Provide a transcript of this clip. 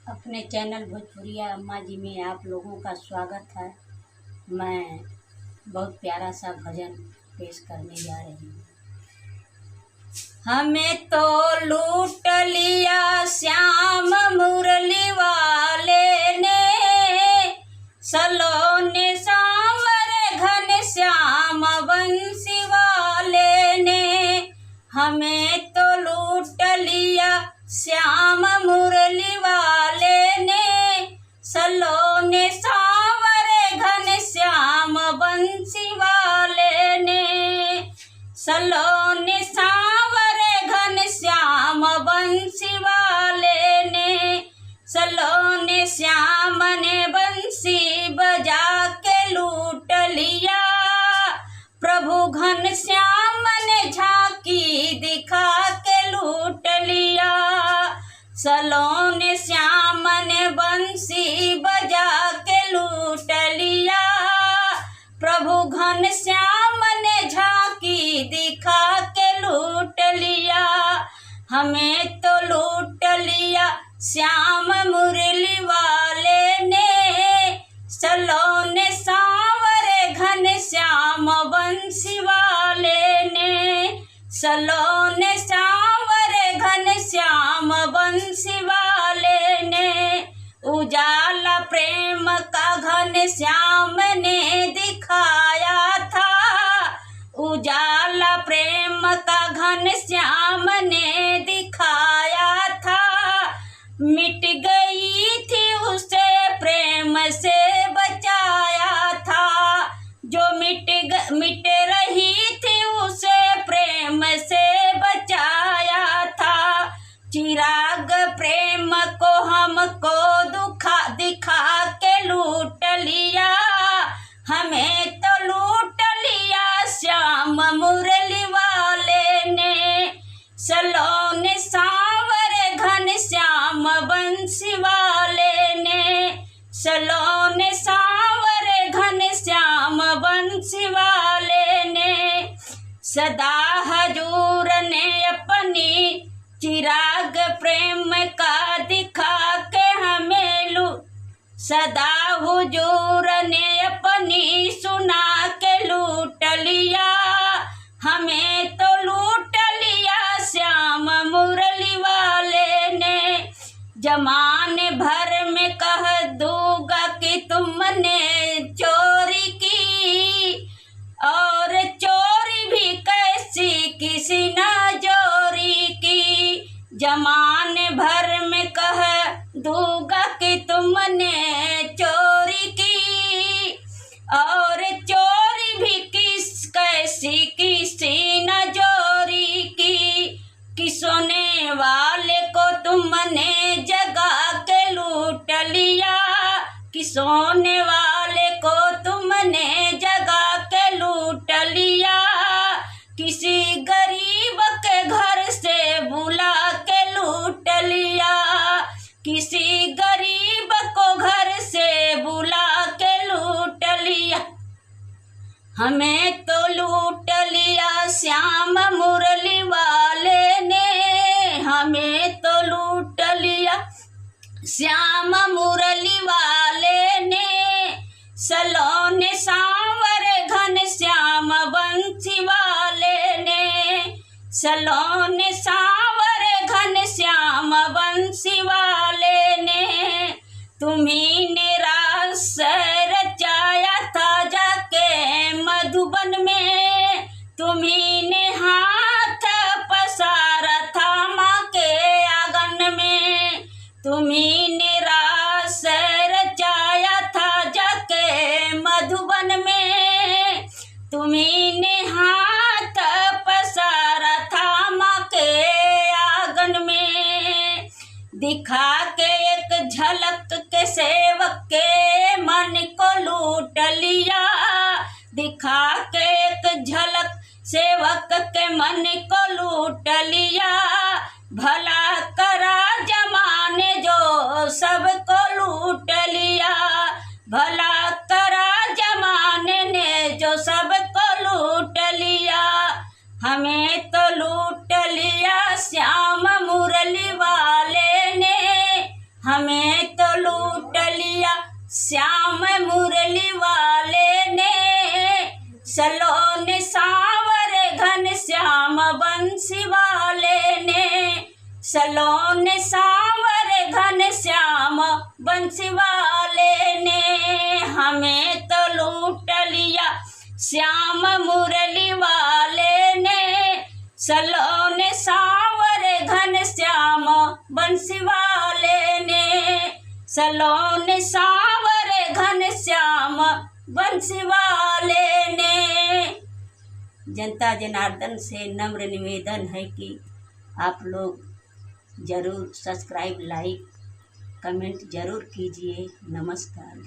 अपने चैनल भोजपुरिया अम्मा जी में आप लोगों का स्वागत है। मैं बहुत प्यारा सा भजन पेश करने जा रही हूँ। हमें तो लूट लिया श्याम मुरली वाले ने, सलोने सांवर घन श्याम बंसी वाले ने। हमें तो लूट लिया श्याम मुरली वाले ने, सलोने सांवर घन श्याम बंसी वाले ने। सलोने सांवर घन श्याम बंसी वाले ने। सलोने श्याम ने बंसी बजा के लूट लिया, प्रभु घन श्याम ने झांकी दिखा के लूट लिया। सलोने श्याम ने बंसी बजा के लूट लिया, प्रभु घन श्याम ने झांकी दिखा के लूट लिया। हमें तो लूट लिया श्याम मुरली वाले ने, सलोने सांवर घन श्याम बंसी वाले ने। सलोने सांवर घन श्याम बंसी वाले ने। उजाला प्रेम का घन श्याम ने दिखाया था, उजाला प्रेम का घन श्याम ने दिखाया था। मिट गई थी उसे प्रेम से बचाया था, जो मिट रही थी उसे प्रेम से बचाया था। चिराग प्रेम को हमको दिखा के लूट लिया, हमें तो लूट लिया श्याम मुरली वाले ने। सलोने सांवर घन श्याम बंसी वाले ने। सलोने सांवर घन श्याम बंसी वाले ने। सदा हजूर ने अपनी चिराग प्रेम का दिखा के हमें सदा हुजूर ने अपनी सुना के लूट लिया, हमें तो लूट लिया श्याम मुरली वाले ने। जमाने भर में कह दूंगा कि तुमने चोरी की, और चोरी भी कैसी किसी न चोरी की। जमाने भर में कह दूंगा कि तुमने चोरी की, और चोरी भी कैसी किसी न चोरी की। कि सोने वाले को तुमने जगा के लूट लिया, कि सोने वाले को तुमने जगा के लूट लिया। किसी गरीब के घर से बुला के लूट लिया, किसी गरीब को घर से बुला के लूट लिया। हमें तो लूट लिया श्याम मुरली वाले ने, हमें तो लूट लिया श्याम मुरली वाले ने। सलोने सांवर घन श्याम बंसी वाले ने। सलोने सांवर घन श्याम बंसी वाले ने। तुम्ही ने रास रचाया था जाके मधुबन में, तुम्ही ने हाथ पसारा था माँ के आंगन में। तुम्ही ने रास रचाया था जाके मधुबन में, तुम्ही ने हाथ पसारा था माँ के आंगन में। दिखा के एक झलक के सेवक के मन को लूट लिया, दिखा के एक झलक सेवक के मन को लूट लिया। भला करा जमाने जो सबको लूट लिया, भला करा जमाने ने जो सबको लूट लिया। हमें तो लूट लिया श्याम मुरली वाले ने, हमें श्याम मुरली वाले ने, सलोने सांवर घन श्याम बंसी वाले ने, सलोने सांवर घन श्याम बंसी वाले ने, हमें तो लूट लिया श्याम मुरली वाले ने, सलोने सांवर घन श्याम बंसी वाले ने, सलोने सांवर घन श्याम बंसी वाले ने। जनता जनार्दन से नम्र निवेदन है कि आप लोग ज़रूर सब्सक्राइब, लाइक, कमेंट ज़रूर कीजिए। नमस्कार।